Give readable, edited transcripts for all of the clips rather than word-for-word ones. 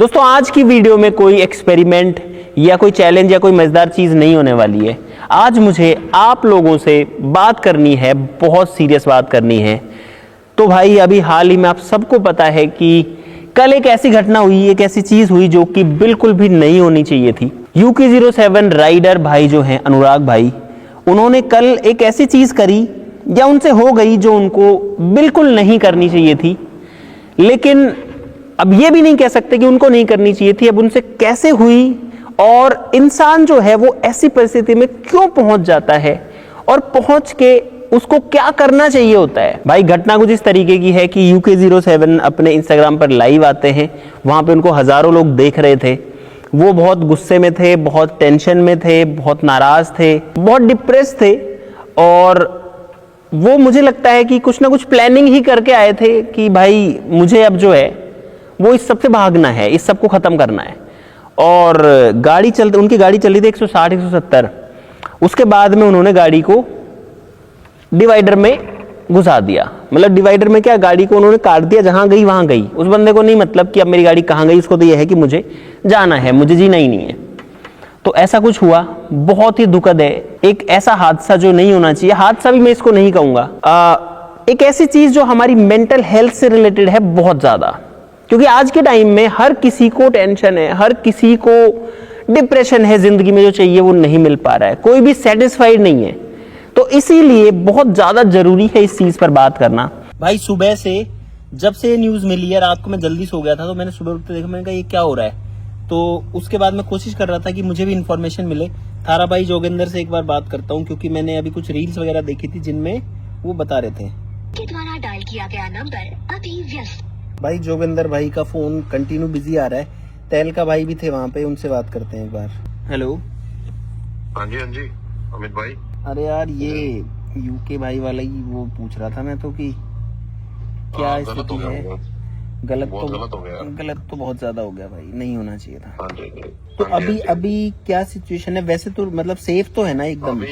दोस्तों आज की वीडियो में कोई एक्सपेरिमेंट या कोई चैलेंज या कोई मजेदार चीज नहीं होने वाली है। आज मुझे आप लोगों से बात करनी है, बहुत सीरियस बात करनी है। तो भाई अभी हाल ही में आप सबको पता है कि कल एक ऐसी घटना हुई, एक ऐसी चीज हुई जो कि बिल्कुल भी नहीं होनी चाहिए थी। UK07 राइडर भाई जो हैं अनुराग भाई, उन्होंने कल एक ऐसी चीज करी या उनसे हो गई जो उनको बिल्कुल नहीं करनी चाहिए थी। लेकिन अब ये भी नहीं कह सकते कि उनको नहीं करनी चाहिए थी, अब उनसे कैसे हुई और इंसान जो है वो ऐसी परिस्थिति में क्यों पहुंच जाता है और पहुंच के उसको क्या करना चाहिए होता है। भाई घटना कुछ इस तरीके की है कि UK07 अपने इंस्टाग्राम पर लाइव आते हैं, वहां पे उनको हजारों लोग देख रहे थे। वो बहुत गुस्से में थे, बहुत टेंशन में थे, बहुत नाराज थे, बहुत डिप्रेस थे और वो मुझे लगता है कि कुछ ना कुछ प्लानिंग ही करके आए थे कि भाई मुझे अब जो है वो इस सब से भागना है, इस सब को खत्म करना है। और उनकी गाड़ी चल रही थी 160 170। उसके बाद में उन्होंने गाड़ी को डिवाइडर में घुसा दिया। मतलब डिवाइडर में क्या, गाड़ी को उन्होंने काट दिया, जहां गई वहां गई। उस बंदे को नहीं मतलब कि अब मेरी गाड़ी कहां गई, उसको तो यह है कि मुझे जाना है, मुझे जीना ही नहीं है। तो ऐसा कुछ हुआ, बहुत ही दुखद है। एक ऐसा हादसा जो नहीं होना चाहिए, हादसा भी मैं इसको नहीं कहूंगा, एक ऐसी चीज जो हमारी मेंटल हेल्थ से रिलेटेड है बहुत ज्यादा। क्योंकि आज के टाइम में हर किसी को टेंशन है, हर किसी को डिप्रेशन है, जिंदगी में जो चाहिए वो नहीं मिल पा रहा है, कोई भी सेटिस्फाइड नहीं है। तो इसीलिए बहुत ज्यादा जरूरी है इस चीज पर बात करना। भाई सुबह से जब से न्यूज मिली है, रात को मैं जल्दी सो गया था, तो मैंने सुबह उठते देखा, मैंने कहा ये क्या हो रहा है। तो उसके बाद मैं कोशिश कर रहा था कि मुझे भी इंफॉर्मेशन मिले। थारा भाई जोगिंदर से एक बार बात करता हूँ, क्योंकि मैंने अभी कुछ रील्स वगैरह देखी थी जिनमें वो बता रहे थे के द्वारा डायल किया गया नंबर अभी व्यस्त। भाई जोगिंदर भाई का फोन कंटिन्यू बिजी आ रहा है। तहलका भाई भी थे वहाँ पे, उनसे बात करते हैं एक बार। हेलो। हाँ जी अमित भाई। अरे यार ये UK भाई वाला ही वो पूछ रहा था मैं तो कि क्या स्थिति है। गलत तो बहुत ज्यादा हो गया भाई, नहीं होना चाहिए था। हाँ जी, तो अभी क्या सिचुएशन है? वैसे तो मतलब सेफ तो है ना एकदम?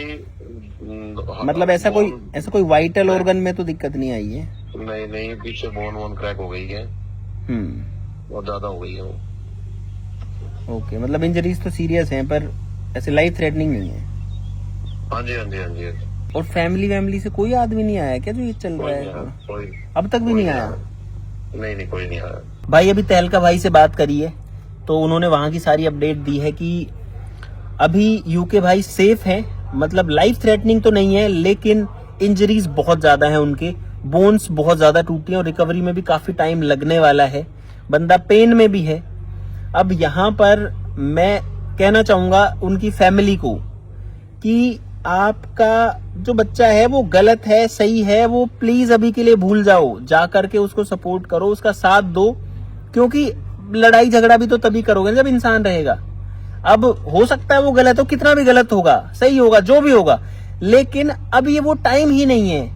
मतलब ऐसा कोई वाइटल ऑर्गन में तो दिक्कत नहीं आई है? नहीं, पीछे बोन क्रैक हो गई है। बहुत ज्यादा हो गई है वो। ओके, मतलब इंजरीज तो सीरियस हैं पर ऐसे लाइफ थ्रेटनिंग नहीं है? हाँ जी। और फैमिली से कोई आदमी नहीं आया क्या जो ये चल रहा है? कोई अब तक भी नहीं आया? नहीं, कोई नहीं आया भाई। अभी तहलका भाई से बात करी है तो उन्होंने वहां की सारी अपडेट दी है कि अभी UK भाई सेफ है, मतलब लाइफ थ्रेटनिंग तो नहीं है, लेकिन इंजरीज बहुत ज्यादा है, उनके बोन्स बहुत ज्यादा टूटी हैं और रिकवरी में भी काफी टाइम लगने वाला है। बंदा पेन में भी है। अब यहाँ पर मैं कहना चाहूंगा उनकी फैमिली को कि आपका जो बच्चा है वो गलत है, सही है, वो प्लीज अभी के लिए भूल जाओ, जा करके उसको सपोर्ट करो, उसका साथ दो। क्योंकि लड़ाई झगड़ा भी तो तभी करोगे जब इंसान रहेगा। अब हो सकता है वो गलत हो, कितना भी गलत होगा, सही होगा, जो भी होगा, लेकिन अब ये वो टाइम ही नहीं है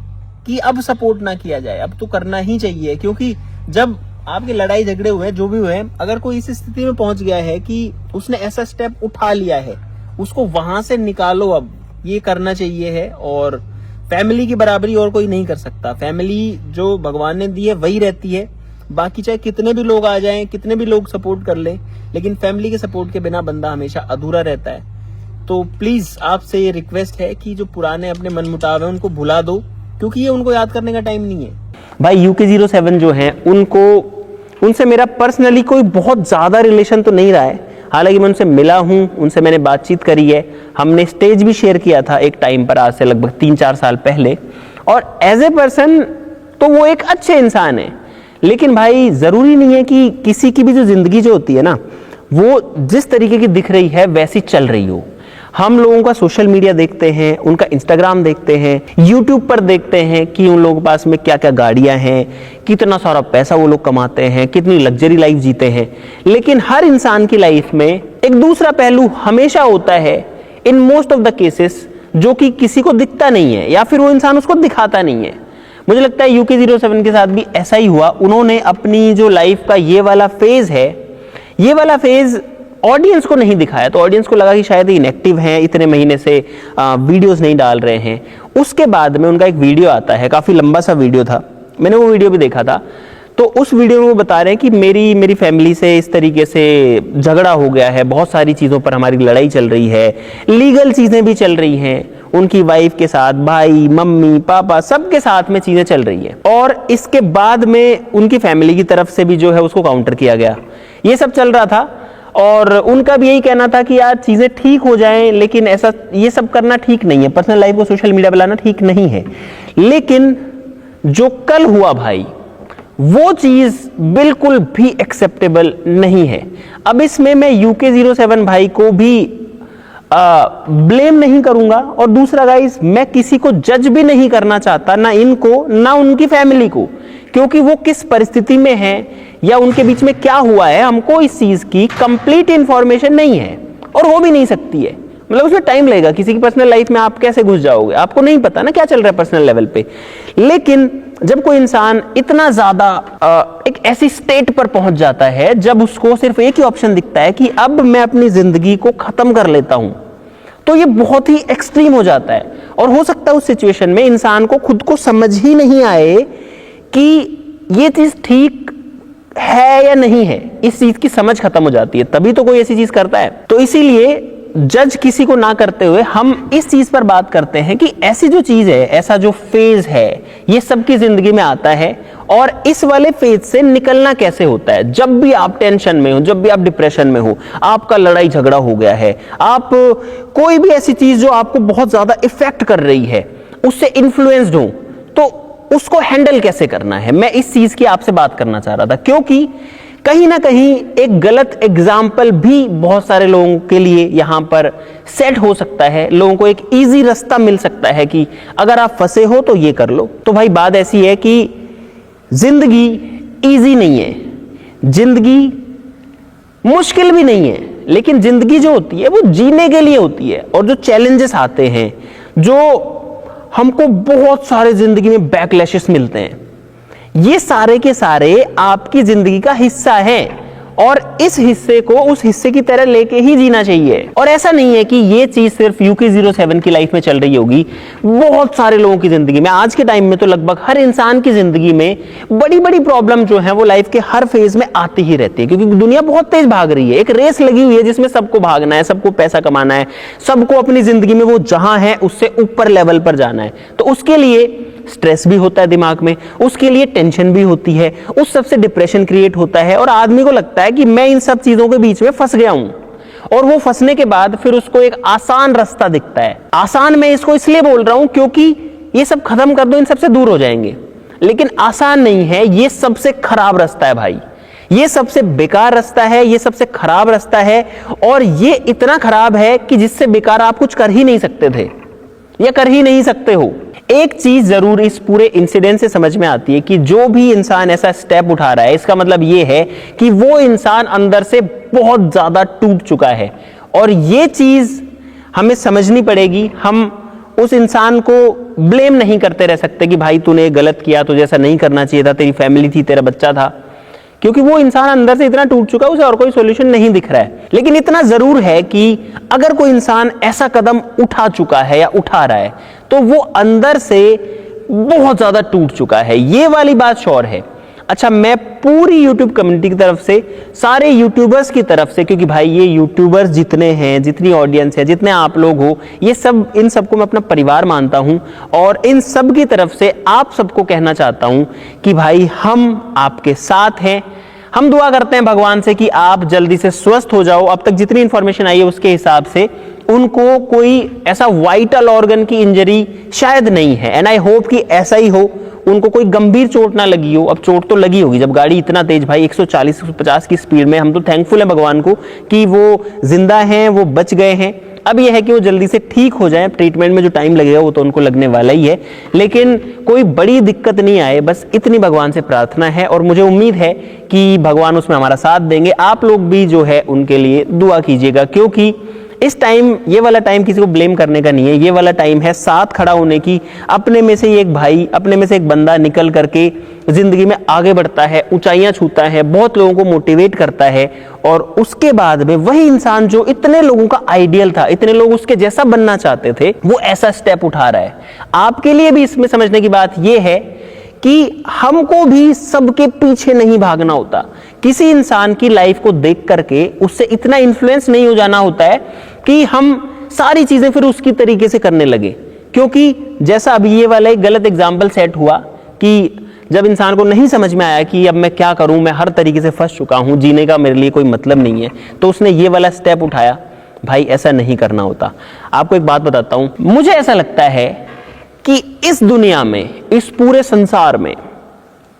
कि अब सपोर्ट ना किया जाए। अब तो करना ही चाहिए, क्योंकि जब आपके लड़ाई झगड़े हुए, जो भी हुए, अगर कोई इस स्थिति में पहुंच गया है कि उसने ऐसा स्टेप उठा लिया है, उसको वहां से निकालो। अब ये करना चाहिए है और फैमिली की बराबरी और कोई नहीं कर सकता। फैमिली जो भगवान ने दी है वही रहती है। बाकी चाहे कितने भी लोग आ जाएं, कितने भी लोग सपोर्ट कर लें, लेकिन फैमिली के सपोर्ट के बिना बंदा हमेशा अधूरा रहता है। तो प्लीज आपसे ये रिक्वेस्ट है कि जो पुराने अपने मनमुटाव है उनको भुला दो, क्योंकि ये उनको याद करने का टाइम नहीं है। भाई UK07 जो है उनसे मेरा पर्सनली कोई बहुत ज्यादा रिलेशन तो नहीं रहा है। हालांकि मैं उनसे मिला हूं, उनसे मैंने बातचीत करी है, हमने स्टेज भी शेयर किया था एक टाइम पर, आज से लगभग 3-4 साल पहले। और एज ए पर्सन तो वो एक अच्छे इंसान है। लेकिन भाई जरूरी नहीं है कि किसी की भी जो जिंदगी जो होती है ना, वो जिस तरीके की दिख रही है वैसी चल रही हो। हम लोगों का सोशल मीडिया देखते हैं, उनका इंस्टाग्राम देखते हैं, यूट्यूब पर देखते हैं कि उन लोगों के पास में क्या क्या गाड़ियां हैं, कितना सारा पैसा वो लोग कमाते हैं, कितनी लग्जरी लाइफ जीते हैं। लेकिन हर इंसान की लाइफ में एक दूसरा पहलू हमेशा होता है, in most of the cases, जो कि किसी को दिखता नहीं है या फिर वो इंसान उसको दिखाता नहीं है। मुझे लगता है UK07 के साथ भी ऐसा ही हुआ। उन्होंने अपनी जो लाइफ का ये वाला फेज है, ये वाला फेज ऑडियंस को नहीं दिखाया, तो ऑडियंस को लगा कि शायद इनएक्टिव हैं, इतने महीने से वीडियोस नहीं डाल रहे हैं। उसके बाद में उनका एक वीडियो आता है, काफी लंबा सा वीडियो था, मैंने वो वीडियो भी देखा था। तो उस वीडियो में वो बता रहे हैं कि मेरी फैमिली से इस तरीके से झगड़ा हो गया है, बहुत सारी चीज़ों पर हमारी लड़ाई चल रही है, लीगल चीज़ें भी चल रही हैं, उनकी वाइफ के साथ, भाई मम्मी पापा सबके साथ में चीज़ें चल रही हैं। और इसके बाद में उनकी फैमिली की तरफ से भी जो है उसको काउंटर किया गया। ये सब चल रहा था और उनका भी यही कहना था कि यार चीज़ें ठीक हो जाएं, लेकिन ऐसा ये सब करना ठीक नहीं है, पर्सनल लाइफ को सोशल मीडिया पर लाना ठीक नहीं है। लेकिन जो कल हुआ भाई, वो चीज बिल्कुल भी एक्सेप्टेबल नहीं है। अब इसमें मैं UK07 भाई को भी ब्लेम नहीं करूंगा, और दूसरा गाइस, मैं किसी को जज भी नहीं करना चाहता, ना इनको ना उनकी फैमिली को, क्योंकि वो किस परिस्थिति में है या उनके बीच में क्या हुआ है, हमको इस चीज की कंप्लीट इंफॉर्मेशन नहीं है और हो भी नहीं सकती है। मतलब उसमें टाइम लगेगा। किसी की पर्सनल लाइफ में आप कैसे घुस जाओगे, आपको नहीं पता ना क्या चल रहा है पर्सनल लेवल पे। लेकिन जब कोई इंसान इतना ज्यादा एक ऐसी स्टेट पर पहुंच जाता है जब उसको सिर्फ एक ही ऑप्शन दिखता है कि अब मैं अपनी जिंदगी को खत्म कर लेता हूं, तो ये बहुत ही एक्सट्रीम हो जाता है। और हो सकता है उस सिचुएशन में इंसान को खुद को समझ ही नहीं आए कि ये चीज ठीक है या नहीं है, इस चीज की समझ खत्म हो जाती है, तभी तो कोई ऐसी चीज करता है। तो इसीलिए जज किसी को ना करते हुए हम इस चीज पर बात करते हैं कि ऐसी जो चीज है, ऐसा जो फेज है, ये सबकी जिंदगी में आता है, और इस वाले फेज से निकलना कैसे होता है। जब भी आप टेंशन में हो, जब भी आप डिप्रेशन में हो, आपका लड़ाई झगड़ा हो गया है, आप कोई भी ऐसी चीज जो आपको बहुत ज्यादा इफेक्ट कर रही है, उससे इन्फ्लुएंस्ड हो, तो उसको हैंडल कैसे करना है, मैं इस चीज की आपसे बात करना चाह रहा था। क्योंकि कहीं ना कहीं एक गलत एग्जाम्पल भी बहुत सारे लोगों के लिए यहां पर सेट हो सकता है, लोगों को एक इजी रास्ता मिल सकता है कि अगर आप फंसे हो तो ये कर लो। तो भाई बात ऐसी है कि जिंदगी इजी नहीं है, जिंदगी मुश्किल भी नहीं है, लेकिन जिंदगी जो होती है वो जीने के लिए होती है। और जो चैलेंजेस आते हैं, जो हमको बहुत सारे जिंदगी में बैकलैशेस मिलते हैं, ये सारे के सारे आपकी जिंदगी का हिस्सा है, और इस हिस्से को उस हिस्से की तरह लेके ही जीना चाहिए। और ऐसा नहीं है कि ये चीज सिर्फ UK07 की लाइफ में चल रही होगी, बहुत सारे लोगों की जिंदगी में, आज के टाइम में तो लगभग हर इंसान की जिंदगी में बड़ी बड़ी प्रॉब्लम जो है वो लाइफ के हर फेज में आती ही रहती है। क्योंकि दुनिया बहुत तेज भाग रही है, एक रेस लगी हुई है जिसमें सबको भागना है, सबको पैसा कमाना है, सबको अपनी जिंदगी में वो जहां है उससे ऊपर लेवल पर जाना है। तो उसके लिए स्ट्रेस भी होता है दिमाग में, उसके लिए टेंशन भी होती है, उस सबसे डिप्रेशन क्रिएट होता है, और आदमी को लगता है कि मैं इन सब चीजों के बीच में फंस गया हूं। और वो फंसने के बाद फिर उसको एक आसान रास्ता दिखता है। आसान मैं इसको इसलिए बोल रहा हूं क्योंकि ये सब खत्म कर दो, इन सबसे दूर हो जाएंगे, लेकिन आसान नहीं है, ये सबसे खराब रास्ता है भाई, ये सबसे बेकार रास्ता है, ये सबसे खराब रास्ता है। और ये इतना खराब है कि जिससे बेकार आप कुछ कर ही नहीं सकते थे या कर ही नहीं सकते हो। एक चीज जरूर इस पूरे इंसिडेंट से समझ में आती है कि जो भी इंसान ऐसा स्टेप उठा रहा है, इसका मतलब ये है कि वो इंसान अंदर से बहुत ज्यादा टूट चुका है। और ये चीज हमें समझनी पड़ेगी। हम उस इंसान को ब्लेम नहीं करते रह सकते कि भाई तूने गलत किया, तुझे ऐसा नहीं करना चाहिए था, तेरी फैमिली थी, तेरा बच्चा था, क्योंकि वो इंसान अंदर से इतना टूट चुका है, उसे और कोई सॉल्यूशन नहीं दिख रहा है। लेकिन इतना जरूर है कि अगर कोई इंसान ऐसा कदम उठा चुका है या उठा रहा है, तो वो अंदर से बहुत ज्यादा टूट चुका है, ये वाली बात श्योर है। अच्छा, मैं पूरी यूट्यूब कम्युनिटी की तरफ से, सारे यूट्यूबर्स की तरफ से, क्योंकि भाई ये यूट्यूबर्स जितने हैं, जितनी ऑडियंस है, जितने आप लोग हो, ये सब, इन सबको मैं अपना परिवार मानता हूं, और इन सब की तरफ से आप सबको कहना चाहता हूं कि भाई हम आपके साथ हैं। हम दुआ करते हैं भगवान से कि आप जल्दी से स्वस्थ हो जाओ। अब तक जितनी इंफॉर्मेशन आई है उसके हिसाब से उनको कोई ऐसा वाइटल ऑर्गन की इंजरी शायद नहीं है, एंड आई होप कि ऐसा ही हो, उनको कोई गंभीर चोट ना लगी हो। अब चोट तो लगी होगी, जब गाड़ी इतना तेज भाई 140-150 की स्पीड में, हम तो थैंकफुल हैं भगवान को कि वो जिंदा हैं, वो बच गए हैं। अब यह है कि वो जल्दी से ठीक हो जाएं। ट्रीटमेंट में जो टाइम लगेगा वो तो उनको लगने वाला ही है, लेकिन कोई बड़ी दिक्कत नहीं आए, बस इतनी भगवान से प्रार्थना है। और मुझे उम्मीद है कि भगवान उसमें हमारा साथ देंगे। आप लोग भी जो है उनके लिए दुआ कीजिएगा, क्योंकि इस टाइम, ये वाला टाइम किसी को ब्लेम करने का नहीं है, ये वाला टाइम है साथ खड़ा होने की। अपने में से एक भाई, अपने में से एक बंदा निकल करके जिंदगी में आगे बढ़ता है, ऊंचाइयां छूता है, बहुत लोगों को मोटिवेट करता है, और उसके बाद में वही इंसान जो इतने लोगों का आइडियल था, इतने लोग उसके जैसा बनना चाहते थे, वो ऐसा स्टेप उठा रहा है। आपके लिए भी इसमें समझने की बात यह है कि हमको भी सबके पीछे नहीं भागना होता। किसी इंसान की लाइफ को देख करके उससे इतना इन्फ्लुएंस नहीं हो जाना होता है कि हम सारी चीजें फिर उसकी तरीके से करने लगे। क्योंकि जैसा अभी ये वाला एक गलत एग्जाम्पल सेट हुआ कि जब इंसान को नहीं समझ में आया कि अब मैं क्या करूं, मैं हर तरीके से फंस चुका हूं, जीने का मेरे लिए कोई मतलब नहीं है, तो उसने ये वाला स्टेप उठाया। भाई ऐसा नहीं करना होता। आपको एक बात बताता हूं, मुझे ऐसा लगता है कि इस दुनिया में, इस पूरे संसार में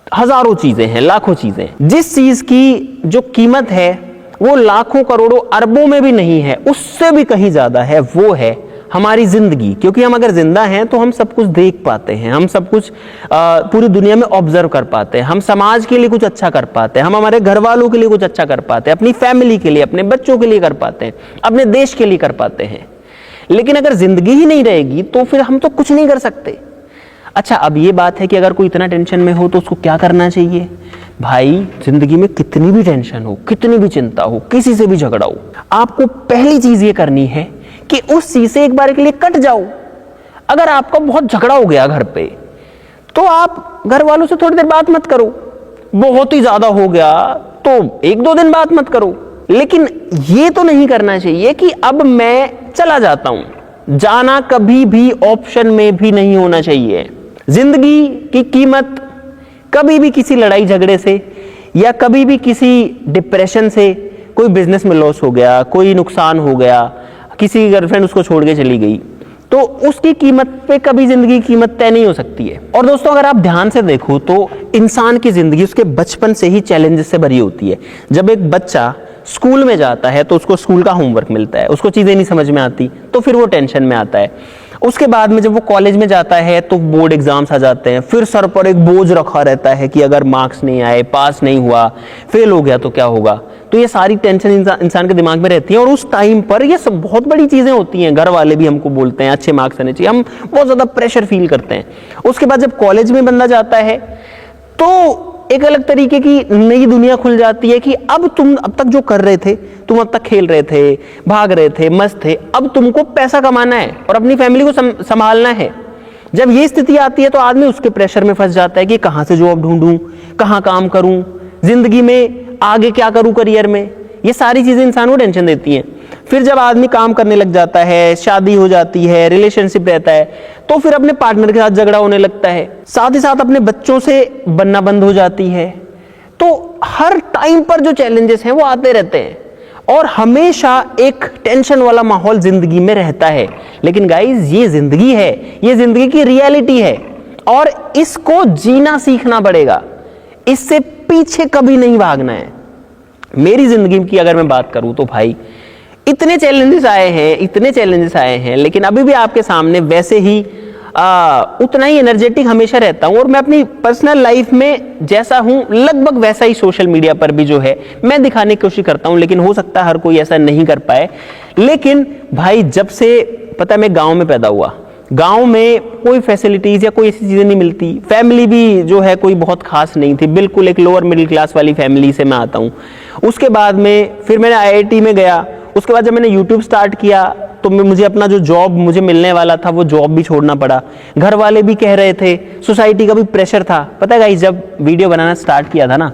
हजारों चीजें हैं, लाखों चीजें, जिस चीज की जो कीमत है वो लाखों करोड़ों अरबों में भी नहीं है, उससे भी कहीं ज्यादा है, वो है हमारी जिंदगी। क्योंकि हम अगर जिंदा हैं तो हम सब कुछ देख पाते हैं, हम सब कुछ पूरी दुनिया में ऑब्जर्व कर पाते हैं, हम समाज के लिए कुछ अच्छा कर पाते हैं, हम हमारे घर वालों के लिए कुछ अच्छा कर पाते हैं, अपनी फैमिली के लिए, अपने बच्चों के लिए कर पाते हैं, अपने देश के लिए कर पाते हैं। लेकिन अगर जिंदगी ही नहीं रहेगी तो फिर हम तो कुछ नहीं कर सकते। अच्छा, अब ये बात है कि अगर कोई इतना टेंशन में हो तो उसको क्या करना चाहिए? भाई जिंदगी में कितनी भी टेंशन हो, कितनी भी चिंता हो, किसी से भी झगड़ा हो, आपको पहली चीज ये करनी है कि उस चीज से एक बार के लिए कट जाओ। अगर आपका बहुत झगड़ा हो गया घर पे, तो आप घर वालों से थोड़ी देर बात मत करो। बहुत ही ज्यादा हो गया तो 1-2 दिन बात मत करो। लेकिन ये तो नहीं करना चाहिए कि अब मैं चला जाता हूं। जाना कभी भी ऑप्शन में भी नहीं होना चाहिए। जिंदगी की कीमत कभी भी किसी लड़ाई झगड़े से या कभी भी किसी डिप्रेशन से, कोई बिजनेस में लॉस हो गया, कोई नुकसान हो गया, किसी गर्लफ्रेंड उसको छोड़ के चली गई, तो उसकी कीमत पे कभी जिंदगी की कीमत तय नहीं हो सकती है। और दोस्तों अगर आप ध्यान से देखो तो इंसान की जिंदगी उसके बचपन से ही चैलेंजेस से भरी होती है। जब एक बच्चा स्कूल में जाता है तो उसको स्कूल का होमवर्क मिलता है, उसको चीजें नहीं समझ में आती तो फिर वो टेंशन में आता है। उसके बाद में जब वो कॉलेज में जाता है तो बोर्ड एग्जाम्स आ जाते हैं, फिर सर पर एक बोझ रखा रहता है कि अगर मार्क्स नहीं आए, पास नहीं हुआ, फेल हो गया तो क्या होगा। तो ये सारी टेंशन इंसान के दिमाग में रहती है और उस टाइम पर ये सब बहुत बड़ी चीजें होती हैं। घर वाले भी हमको बोलते हैं अच्छे मार्क्स आने चाहिए, हम बहुत ज्यादा प्रेशर फील करते हैं। उसके बाद जब कॉलेज में बंदा जाता है तो एक अलग तरीके की नई दुनिया खुल जाती है कि अब तुम अब तक जो कर रहे थे, तुम अब तक खेल रहे थे, भाग रहे थे, मस्त थे, अब तुमको पैसा कमाना है और अपनी फैमिली को संभालना है। जब ये स्थिति आती है तो आदमी उसके प्रेशर में फंस जाता है कि कहां से जॉब ढूंढूं, कहां काम करूं, जिंदगी में आगे क्या करूं करियर में। ये सारी चीजें इंसान को टेंशन देती हैं। फिर जब आदमी काम करने लग जाता है, शादी हो जाती है, रिलेशनशिप रहता है, तो फिर अपने पार्टनर के साथ झगड़ा होने लगता है, साथ ही साथ अपने बच्चों से बनना बंद हो जाती है। तो हर टाइम पर जो चैलेंजेस हैं वो आते रहते हैं और हमेशा एक टेंशन वाला माहौल जिंदगी में रहता है। लेकिन गाइस ये जिंदगी है, ये जिंदगी की रियलिटी है और इसको जीना सीखना पड़ेगा, इससे पीछे कभी नहीं भागना है। मेरी जिंदगी की अगर मैं बात करूं तो भाई इतने चैलेंजेस आए हैं, लेकिन अभी भी आपके सामने वैसे ही उतना ही एनर्जेटिक हमेशा रहता हूं और मैं अपनी पर्सनल लाइफ में जैसा हूं लगभग वैसा ही सोशल मीडिया पर भी जो है मैं दिखाने की कोशिश करता हूं। लेकिन हो सकता है हर कोई ऐसा नहीं कर पाए। लेकिन भाई जब से पता है मैं गांव में पैदा हुआ, गांव में कोई फैसिलिटीज या कोई ऐसी चीजें नहीं मिलती, फैमिली भी जो है कोई बहुत खास नहीं थी, बिल्कुल एक लोअर मिडिल क्लास वाली फैमिली से मैं आता हूं। उसके बाद में फिर मैंने IIT में गया, उसके बाद जब मैंने YouTube स्टार्ट किया तो मुझे अपना जो जॉब मुझे मिलने वाला था वो जॉब भी छोड़ना पड़ा। घर वाले भी कह रहे थे, सोसाइटी का भी प्रेशर था। पता है गाइस जब वीडियो बनाना स्टार्ट किया था ना,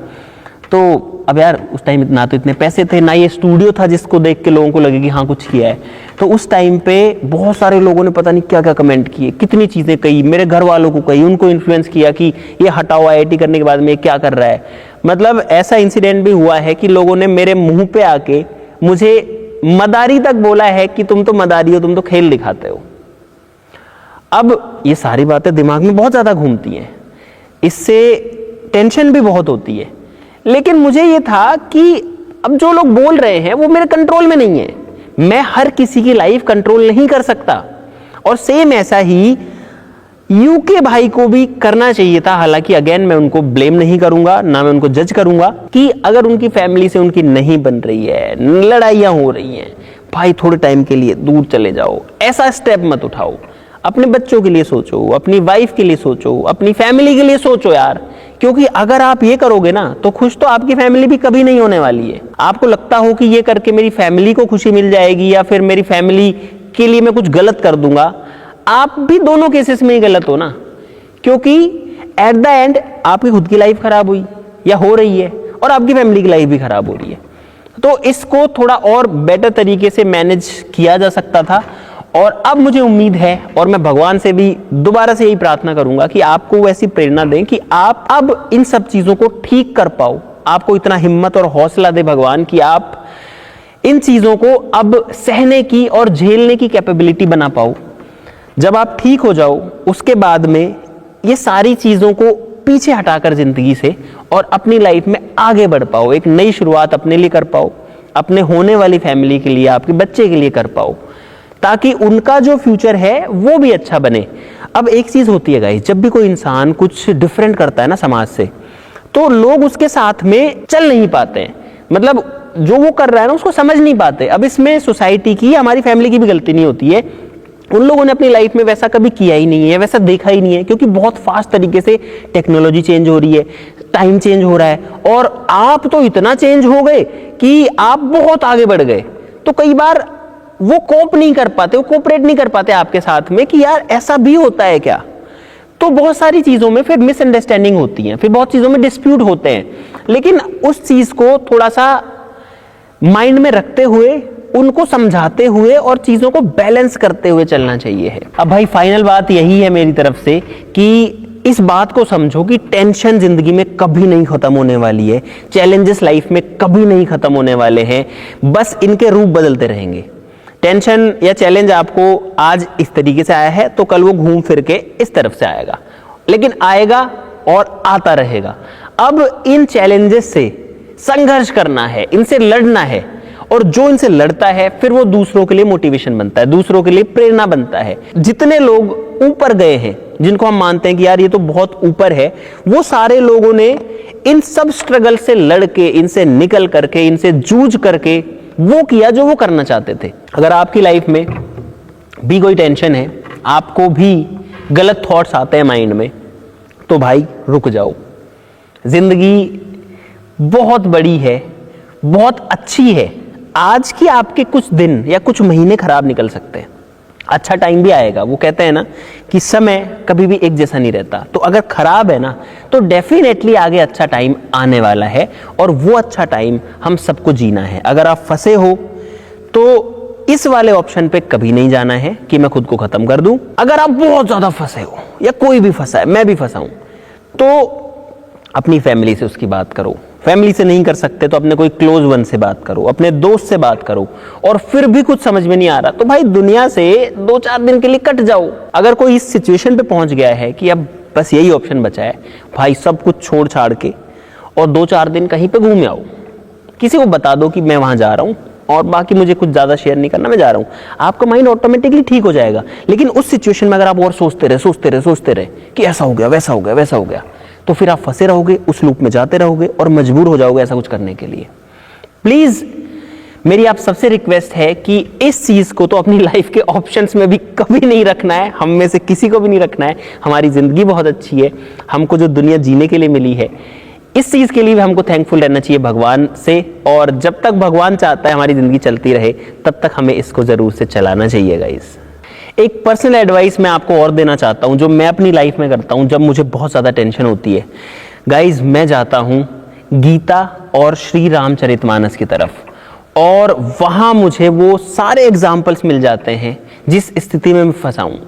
तो अब यार उस टाइम ना तो इतने पैसे थे, ना ये स्टूडियो था जिसको देख के लोगों को लगे कि हाँ कुछ किया है। तो उस टाइम पे बहुत सारे लोगों ने पता नहीं क्या क्या कमेंट किए, कितनी चीजें कही, मेरे घर वालों को कही, उनको इन्फ्लुएंस किया कि ये हटाओ IIT करने के बाद में क्या कर रहा है। मतलब ऐसा इंसिडेंट भी हुआ है कि लोगों ने मेरे मुंह पे आके मुझे मदारी तक बोला है कि तुम तो मदारी हो, तुम तो खेल दिखाते हो। अब ये सारी बातें दिमाग में बहुत ज्यादा घूमती हैं, इससे टेंशन भी बहुत होती है। लेकिन मुझे ये था कि अब जो लोग बोल रहे हैं वो मेरे कंट्रोल में नहीं है, मैं हर किसी की लाइफ कंट्रोल नहीं कर सकता। और सेम ऐसा ही UK भाई को भी करना चाहिए था। हालांकि अगेन मैं उनको ब्लेम नहीं करूंगा, ना मैं उनको जज करूंगा कि अगर उनकी फैमिली से उनकी नहीं बन रही है, लड़ाइयां हो रही हैं, भाई थोड़े टाइम के लिए दूर चले जाओ, ऐसा स्टेप मत उठाओ। अपने बच्चों के लिए सोचो, अपनी वाइफ के लिए सोचो, अपनी फैमिली के लिए सोचो यार। क्योंकि अगर आप ये करोगे ना तो खुश तो आपकी फैमिली भी कभी नहीं होने वाली है। आपको लगता हो कि ये करके मेरी फैमिली को खुशी मिल जाएगी या फिर मेरी फैमिली के लिए मैं कुछ गलत कर दूंगा, आप भी दोनों केसेस में ही गलत हो ना। क्योंकि एट द एंड आपकी खुद की लाइफ खराब हुई या हो रही है और आपकी फैमिली की लाइफ भी खराब हो रही है। तो इसको थोड़ा और बेटर तरीके से मैनेज किया जा सकता था। और अब मुझे उम्मीद है और मैं भगवान से भी दोबारा से यही प्रार्थना करूंगा कि आपको वैसी प्रेरणा दें कि आप अब इन सब चीजों को ठीक कर पाओ। आपको इतना हिम्मत और हौसला दे भगवान कि आप इन चीजों को अब सहने की और झेलने की कैपेबिलिटी बना पाओ। जब आप ठीक हो जाओ उसके बाद में ये सारी चीजों को पीछे हटाकर जिंदगी से और अपनी लाइफ में आगे बढ़ पाओ, एक नई शुरुआत अपने लिए कर पाओ, अपने होने वाली फैमिली के लिए, आपके बच्चे के लिए कर पाओ, ताकि उनका जो फ्यूचर है वो भी अच्छा बने। अब एक चीज होती है गाइस, जब भी कोई इंसान कुछ डिफरेंट करता है ना समाज से, तो लोग उसके साथ में चल नहीं पाते हैं। मतलब जो वो कर रहा है ना उसको समझ नहीं पाते। अब इसमें सोसाइटी की, हमारी फैमिली की भी गलती नहीं होती है। उन लोगों ने अपनी लाइफ में वैसा कभी किया ही नहीं है, वैसा देखा ही नहीं है, क्योंकि बहुत फास्ट तरीके से टेक्नोलॉजी चेंज हो रही है, टाइम चेंज हो रहा है और आप तो इतना चेंज हो गए कि आप बहुत आगे बढ़ गए। तो कई बार वो कोप नहीं कर पाते, वो कोऑपरेट नहीं कर पाते आपके साथ में कि यार ऐसा भी होता है क्या। तो बहुत सारी चीजों में फिर मिसअंडरस्टैंडिंग होती है, फिर बहुत चीजों में डिस्प्यूट होते हैं। लेकिन उस चीज को थोड़ा सा माइंड में रखते हुए, उनको समझाते हुए और चीजों को बैलेंस करते हुए चलना चाहिए है। अब भाई फाइनल बात यही है मेरी तरफ से कि इस बात को समझो कि टेंशन जिंदगी में कभी नहीं खत्म होने वाली है, चैलेंजेस लाइफ में कभी नहीं खत्म होने वाले हैं, बस इनके रूप बदलते रहेंगे। टेंशन या चैलेंज आपको आज इस तरीके से आया है तो कल वो घूम फिर के इस तरफ से आएगा, लेकिन आएगा और आता रहेगा। अब इन चैलेंजेस से संघर्ष करना है, इनसे लड़ना है, और जो इनसे लड़ता है फिर वो दूसरों के लिए मोटिवेशन बनता है, दूसरों के लिए प्रेरणा बनता है। जितने लोग ऊपर गए हैं, जिनको हम मानते हैं कि यार ये तो बहुत ऊपर है, वो सारे लोगों ने इन सब स्ट्रगल से लड़ के, इनसे निकल करके, इनसे जूझ करके वो किया जो वो करना चाहते थे। अगर आपकी लाइफ में भी कोई टेंशन है, आपको भी गलत थॉट्स आते हैं माइंड में, तो भाई रुक जाओ। जिंदगी बहुत बड़ी है, बहुत अच्छी है। आज की आपके कुछ दिन या कुछ महीने खराब निकल सकते हैं, अच्छा टाइम भी आएगा। वो कहते हैं ना कि समय कभी भी एक जैसा नहीं रहता। तो अगर खराब है ना तो डेफिनेटली आगे अच्छा टाइम आने वाला है, और वो अच्छा टाइम हम सबको जीना है। अगर आप फंसे हो तो इस वाले ऑप्शन पे कभी नहीं जाना है कि मैं खुद को खत्म कर दूं। अगर आप बहुत ज्यादा फंसे हो, या कोई भी फंसा है, मैं भी फंसा हूं, तो अपनी फैमिली से उसकी बात करो। फैमिली से नहीं कर सकते तो अपने कोई क्लोज वन से बात करो, अपने दोस्त से बात करो, और फिर भी कुछ समझ में नहीं आ रहा तो भाई दुनिया से 2-4 दिन के लिए कट जाओ। अगर कोई इस सिचुएशन पे पहुंच गया है कि अब बस यही ऑप्शन बचा है, भाई सब कुछ छोड़ छाड़ के और 2-4 दिन कहीं पे घूम आओ। किसी को बता दो कि मैं वहां जा रहा हूं और बाकी मुझे कुछ ज्यादा शेयर नहीं करना, मैं जा रहा हूं। आपका माइंड ऑटोमेटिकली ठीक हो जाएगा। लेकिन उस सिचुएशन में अगर आप और सोचते रहे कि ऐसा हो गया, वैसा हो गया, वैसा हो गया, तो फिर आप फंसे रहोगे, उस लूप में जाते रहोगे और मजबूर हो जाओगे ऐसा कुछ करने के लिए। प्लीज मेरी आप सबसे रिक्वेस्ट है कि इस चीज को तो अपनी लाइफ के ऑप्शंस में भी कभी नहीं रखना है, हम में से किसी को भी नहीं रखना है। हमारी जिंदगी बहुत अच्छी है, हमको जो दुनिया जीने के लिए मिली है, इस चीज के लिए भी हमको थैंकफुल रहना चाहिए भगवान से। और जब तक भगवान चाहता है हमारी जिंदगी चलती रहे, तब तक हमें इसको जरूर से चलाना चाहिए गाइस। एक पर्सनल एडवाइस मैं आपको और देना चाहता हूं, जो मैं अपनी लाइफ में करता हूं जब मुझे बहुत ज्यादा टेंशन होती है। गाइस, मैं जाता हूं गीता और श्री रामचरितमानस की तरफ, और वहां मुझे वो सारे एग्जाम्पल्स मिल जाते हैं जिस स्थिति में मैं फंसा हूं।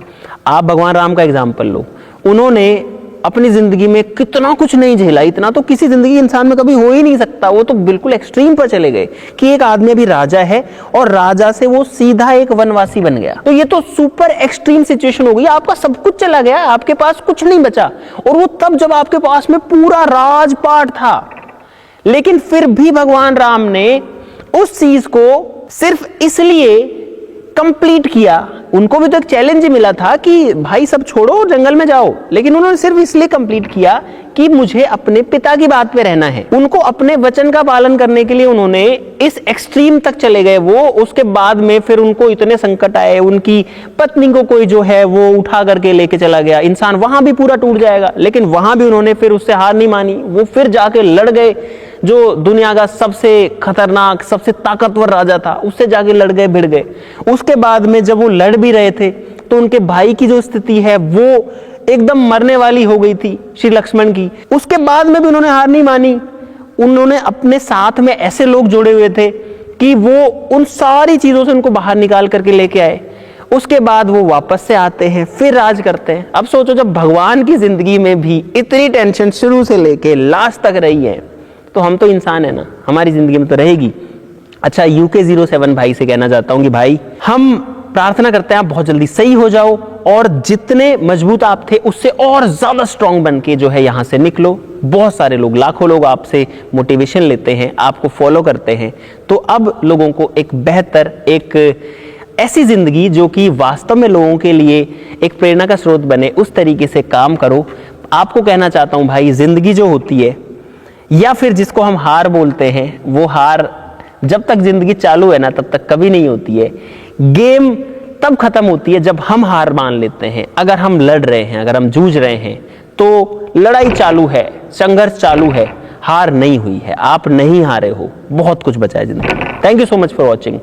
आप भगवान राम का एग्जाम्पल लो, उन्होंने अपनी जिंदगी में कितना कुछ नहीं झेला, इतना तो किसी जिंदगी इंसान में कभी हो ही नहीं सकता। वो तो बिल्कुल एक्सट्रीम पर चले गए कि एक आदमी अभी राजा है और राजा से वो सीधा एक वनवासी बन गया। तो ये तो सुपर एक्सट्रीम सिचुएशन हो गई, आपका सब कुछ चला गया, आपके पास कुछ नहीं बचा। और वो तब जब आपके पास में पूरा राजपाट था। लेकिन फिर भी भगवान राम ने उस चीज को सिर्फ इसलिए कंप्लीट किया, उनको भी तो एक चैलेंज मिला था कि भाई सब छोड़ो और जंगल में जाओ, लेकिन उन्होंने सिर्फ इसलिए कंप्लीट किया कि मुझे अपने पिता की बात पे रहना है। उनको अपने वचन का पालन करने के लिए उन्होंने इस एक्सट्रीम तक चले गए वो। उसके बाद में फिर उनको इतने संकट आए, उनकी पत्नी को कोई जो है वो उठा करके लेके चला गया, इंसान वहां भी पूरा टूट जाएगा। लेकिन वहां भी उन्होंने फिर उससे हार नहीं मानी, वो फिर जाके लड़ गए जो दुनिया का सबसे खतरनाक, सबसे ताकतवर राजा था, उससे जाके लड़ गए, भिड़ गए। उसके बाद में जब वो लड़ भी रहे थे तो उनके भाई की जो स्थिति है वो एकदम मरने वाली हो गई थी श्री लक्ष्मण की, उसके बाद में भी उन्होंने हार नहीं मानी। उन्होंने अपने साथ में ऐसे लोग जोड़े हुए थे कि वो उन सारी चीजों से उनको बाहर निकाल करके लेके आए। उसके बाद वो वापस से आते हैं, फिर राज करते हैं। अब सोचो, जब भगवान की जिंदगी में भी इतनी टेंशन शुरू से लेके लास्ट तक रही है, तो हम तो इंसान है ना, हमारी जिंदगी में तो रहेगी। अच्छा, UK07 भाई से कहना चाहता हूं कि भाई, हम प्रार्थना करते हैं आप बहुत जल्दी सही हो जाओ और जितने मजबूत आप थे उससे और ज्यादा स्ट्रांग बन के जो है यहां से निकलो। बहुत सारे लोग, लाखों लोग आपसे मोटिवेशन लेते हैं, आपको फॉलो करते हैं। तो अब लोगों को एक बेहतर, एक ऐसी जिंदगी जो कि वास्तव में लोगों के लिए एक प्रेरणा का स्रोत बने, उस तरीके से काम करो। आपको कहना चाहता हूं भाई, जिंदगी जो होती है, या फिर जिसको हम हार बोलते हैं, वो हार जब तक जिंदगी चालू है ना, तब तक कभी नहीं होती है। गेम तब खत्म होती है जब हम हार मान लेते हैं। अगर हम लड़ रहे हैं, अगर हम जूझ रहे हैं, तो लड़ाई चालू है, संघर्ष चालू है, हार नहीं हुई है, आप नहीं हारे हो, बहुत कुछ बचा है जिंदगी में। Thank you so much for watching.